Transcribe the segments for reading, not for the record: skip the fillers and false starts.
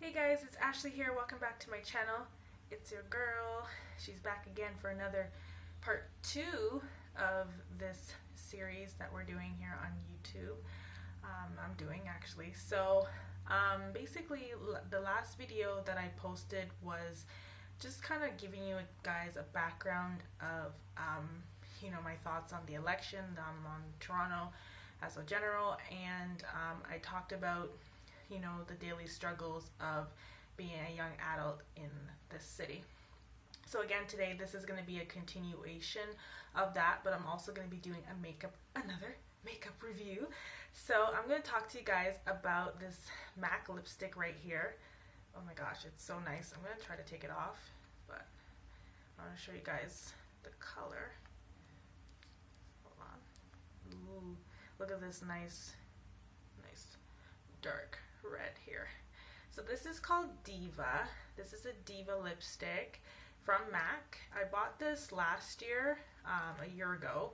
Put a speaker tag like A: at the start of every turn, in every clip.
A: Hey guys, it's Ashley here. Welcome back to my channel. It's your girl. She's back again for another part 2 of this series that we're doing here on YouTube. I'm doing actually. So basically the last video that I posted was just kind of giving you guys a background of my thoughts on the election on Toronto as a general, and I talked about the daily struggles of being a young adult in this city. So again, today this is going to be a continuation of that, but I'm also going to be doing another makeup review. So I'm going to talk to you guys about this MAC lipstick right here. Oh my gosh, it's so nice. I'm going to try to take it off, but I want to show you guys the color. Hold on. Ooh, look at this nice dark red here. So this is called Diva. This is a Diva lipstick from MAC. I bought this last year, a year ago,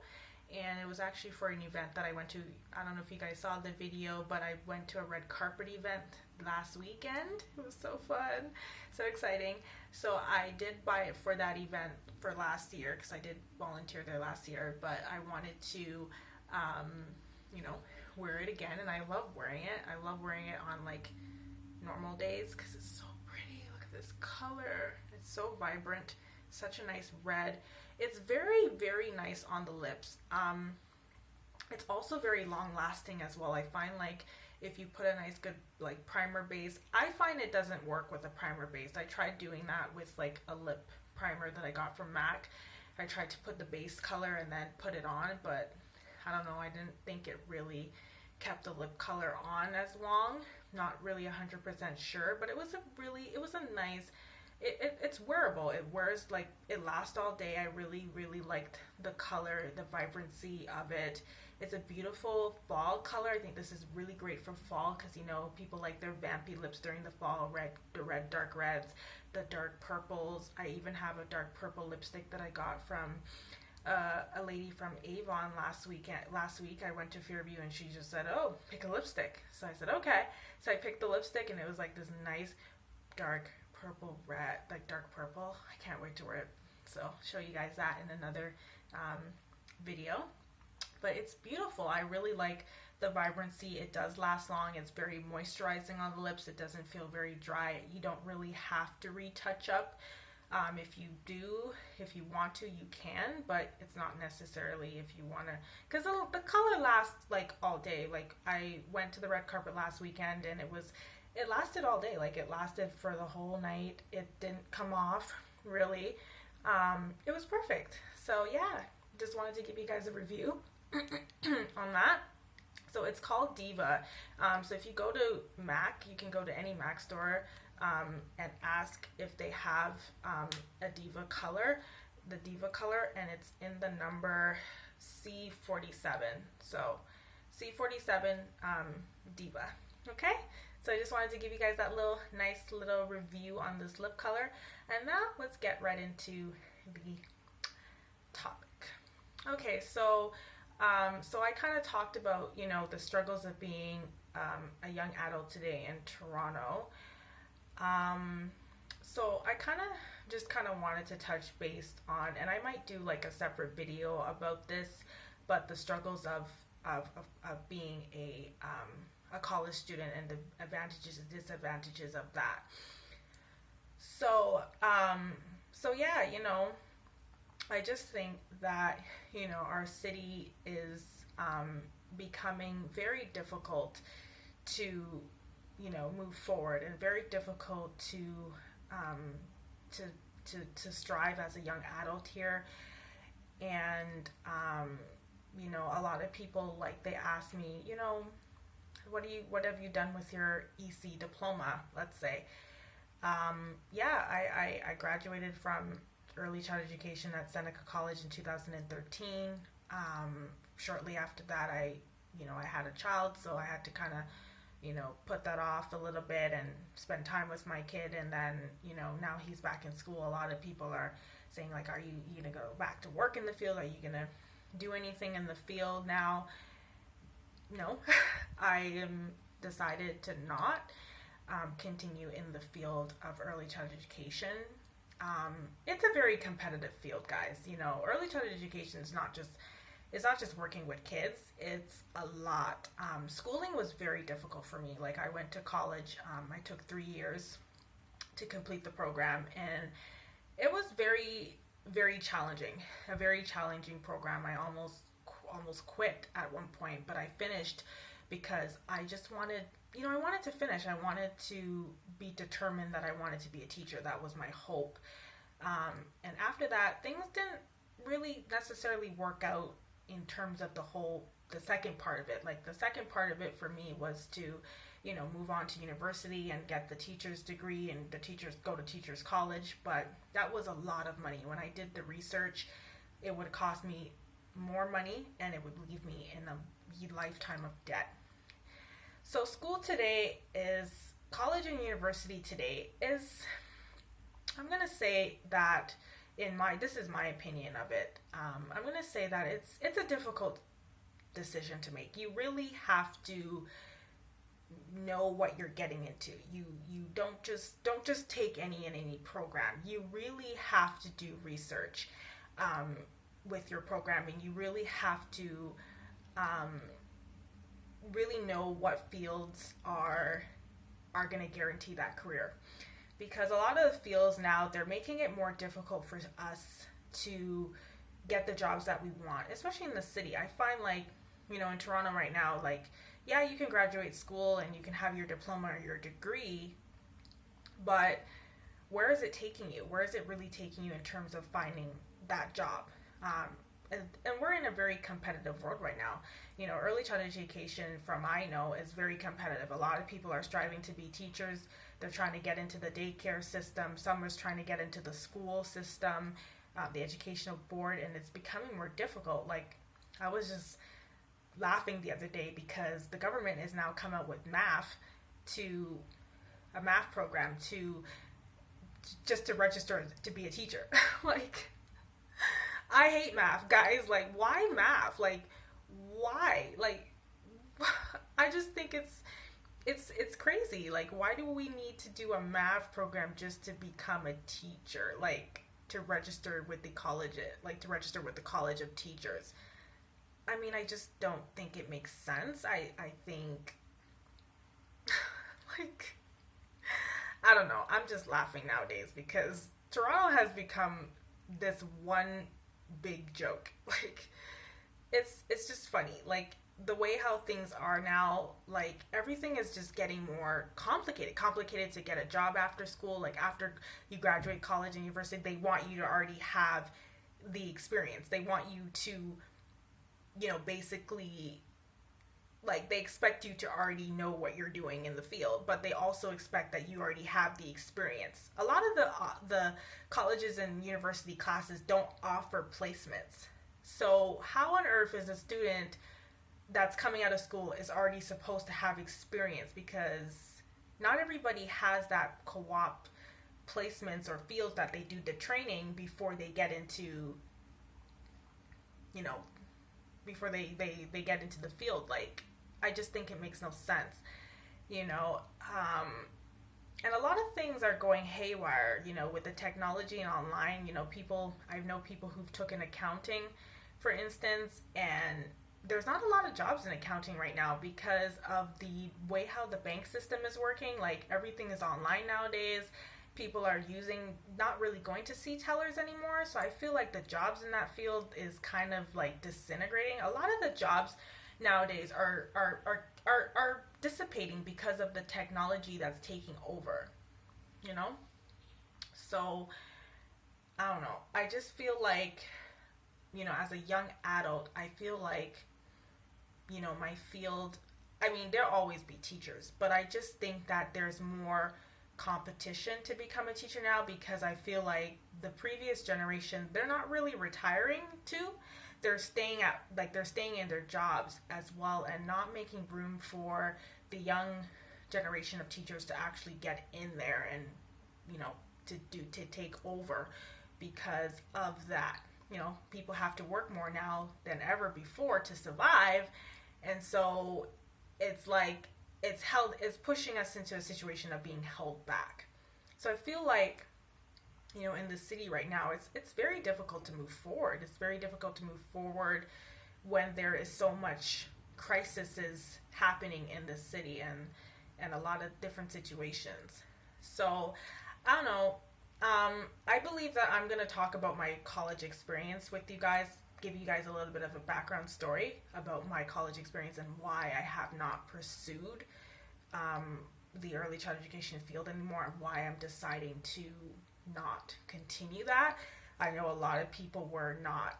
A: and it was actually for an event that I went to. I don't know if you guys saw the video, but I went to a red carpet event last weekend. It was so fun, so exciting. So I did buy it for that event for last year because I did volunteer there last year, but I wanted to wear it again, and I love wearing it. I love wearing it on like normal days because it's so pretty. Look at this color. It's so vibrant. Such a nice red. It's very, very nice on the lips. It's also very long lasting as well. I find like if you put a nice good like primer base, I find it doesn't work with a primer base. I tried doing that with like a lip primer that I got from MAC. I tried to put the base color and then put it on, but I don't know, I didn't think it really kept the lip color on as long. Not really 100% sure, but it was a nice, it's wearable. It wears like, it lasts all day. I really, really liked the color, the vibrancy of it. It's a beautiful fall color. I think this is really great for fall because people like their vampy lips during the fall, the red dark reds, the dark purples. I even have a dark purple lipstick that I got from a lady from Avon last week. I went to Fairview and she just said, "Oh, pick a lipstick." So I said, "Okay." So I picked the lipstick and it was like this nice dark purple red, like dark purple. I can't wait to wear it. So I'll show you guys that in another video. But it's beautiful. I really like the vibrancy. It does last long. It's very moisturizing on the lips. It doesn't feel very dry. You don't really have to retouch up. If you want to, you can, but it's not necessarily if you want to, because the color lasts like all day. Like I went to the red carpet last weekend and it lasted all day. Like it lasted for the whole night. It didn't come off really. It was perfect. So yeah, just wanted to give you guys a review on that. So it's called Diva. So if you go to MAC, you can go to any MAC store and ask if they have a Diva color, the Diva color, and it's in the number C47. So C47 Diva. Okay, so I just wanted to give you guys that nice little review on this lip color, and now let's get right into the topic. Okay, so I kind of talked about the struggles of being a young adult today in Toronto. So I kind of wanted to touch base on, and I might do like a separate video about this, but the struggles of being a college student and the advantages and disadvantages of that. So yeah, I just think that our city is becoming very difficult to move forward, and very difficult to strive as a young adult here. And a lot of people, like, they ask me, what have you done with your EC diploma, let's say. Yeah, I graduated from early childhood education at Seneca College in 2013. Shortly after that, I had a child, so I had to kind of put that off a little bit and spend time with my kid. And then, now he's back in school. A lot of people are saying, like, are you going to go back to work in the field? Are you going to do anything in the field now? No, I am decided to not. continue in the field of early childhood education. It's a very competitive field, guys. You know, early childhood education is not just it's not just working with kids. It's a lot. Schooling was very difficult for me. Like I went to college. I took 3 years to complete the program, and it was very, very challenging. A very challenging program. I almost quit at one point, but I finished because I just wanted, I wanted to finish. I wanted to be determined that I wanted to be a teacher. That was my hope. And after that, things didn't really necessarily work out in terms of the second part of it. Like the second part of it for me was to, move on to university and get the teacher's degree and go to teacher's college. But that was a lot of money. When I did the research, it would cost me more money and it would leave me in a lifetime of debt. So college and university today is, I'm going to say that this is my opinion of it. I'm going to say that it's a difficult decision to make. You really have to know what you're getting into. You don't just take any program. You really have to do research with your programming. You really have to really know what fields are going to guarantee that career. Because a lot of the fields now, they're making it more difficult for us to get the jobs that we want, especially in the city. I find like, in Toronto right now, like, yeah, you can graduate school and you can have your diploma or your degree, but where is it taking you? Where is it really taking you in terms of finding that job? And we're in a very competitive world right now. Early childhood education, from I know, is very competitive. A lot of people are striving to be teachers. They're trying to get into the daycare system. Some are trying to get into the school system, the educational board, and it's becoming more difficult. Like, I was just laughing the other day because the government has now come out with a math program just to register to be a teacher. Like, I hate math, guys. Like, why math? Like, why? Like, I just think it's crazy. Like, why do we need to do a math program just to become a teacher? Like, to register with the college of teachers. I mean, I just don't think it makes sense. I think, like, I don't know. I'm just laughing nowadays because Toronto has become this one big joke. Like, it's just funny. Like, the way how things are now, like, everything is just getting more complicated to get a job after school. Like, after you graduate college and university, they want you to already have the experience. They want you to, basically, like, they expect you to already know what you're doing in the field, but they also expect that you already have the experience. A lot of the colleges and university classes don't offer placements. So how on earth is a student that's coming out of school is already supposed to have experience? Because not everybody has that co-op placements or fields that they do the training before they get into, before they get into the field. Like, I just think it makes no sense, and a lot of things are going haywire, with the technology and online. I know people who've taken accounting, for instance, and there's not a lot of jobs in accounting right now because of the way how the bank system is working. Like, everything is online nowadays. People are not really going to see tellers anymore. So I feel like the jobs in that field is kind of like disintegrating. A lot of the jobs nowadays are dissipating because of the technology that's taking over, So, I don't know. I just feel like, as a young adult, I feel like, my field, I mean, there'll always be teachers, but I just think that there's more competition to become a teacher now because I feel like the previous generation, they're not really retiring too. They're staying in their jobs as well and not making room for the young generation of teachers to actually get in there and, to take over because of that. People have to work more now than ever before to survive. And so it's like it's pushing us into a situation of being held back. So I feel like, you know, in the city right now, it's very difficult to move forward. It's very difficult to move forward when there is so much crisis is happening in the city, and a lot of different situations. So I don't know. I believe that I'm going to talk about my college experience with you guys, give you guys a little bit of a background story about my college experience and why I have not pursued the early child education field anymore, and why I'm deciding to not continue that. I know a lot of people were not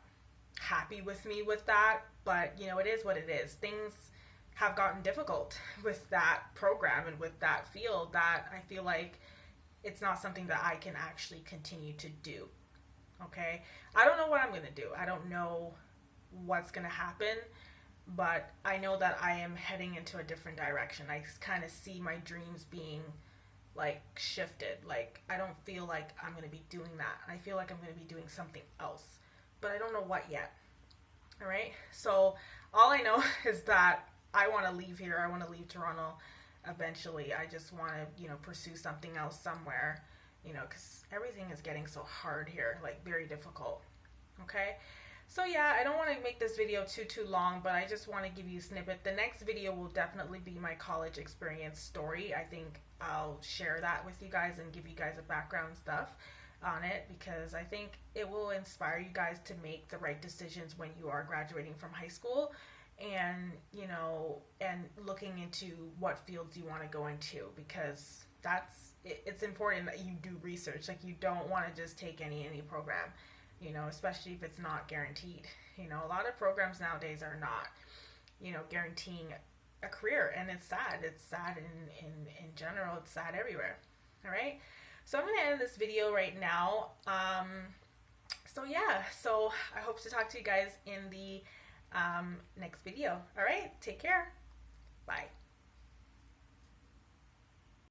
A: happy with me with that, but you know, it is what it is. Things have gotten difficult with that program and with that field, that I feel like it's not something that I can actually continue to do. Okay? I don't know what I'm going to do. I don't know what's going to happen, but I know that I am heading into a different direction. I kind of see my dreams being like shifted. Like, I don't feel like I'm going to be doing that. I feel like I'm going to be doing something else, but I don't know what yet. All right? So all I know is that I want to leave here. I want to leave Toronto eventually. I just want to, you know, pursue something else somewhere, you know, because everything is getting so hard here, like very difficult. Okay? So yeah, I don't want to make this video too long, but I just want to give you a snippet. The next video will definitely be my college experience story. I think I'll share that with you guys and give you guys a background stuff on it, because I think it will inspire you guys to make the right decisions when you are graduating from high school, and you know, and looking into what fields you want to go into, because it's important that you do research. Like, you don't want to just take any program, you know, especially if it's not guaranteed. You know, a lot of programs nowadays are not, you know, guaranteeing a career, and it's sad. It's sad in general. It's sad everywhere. All right. So I'm going to end this video right now. So yeah, so I hope to talk to you guys in the next video. All right. Take care. Bye.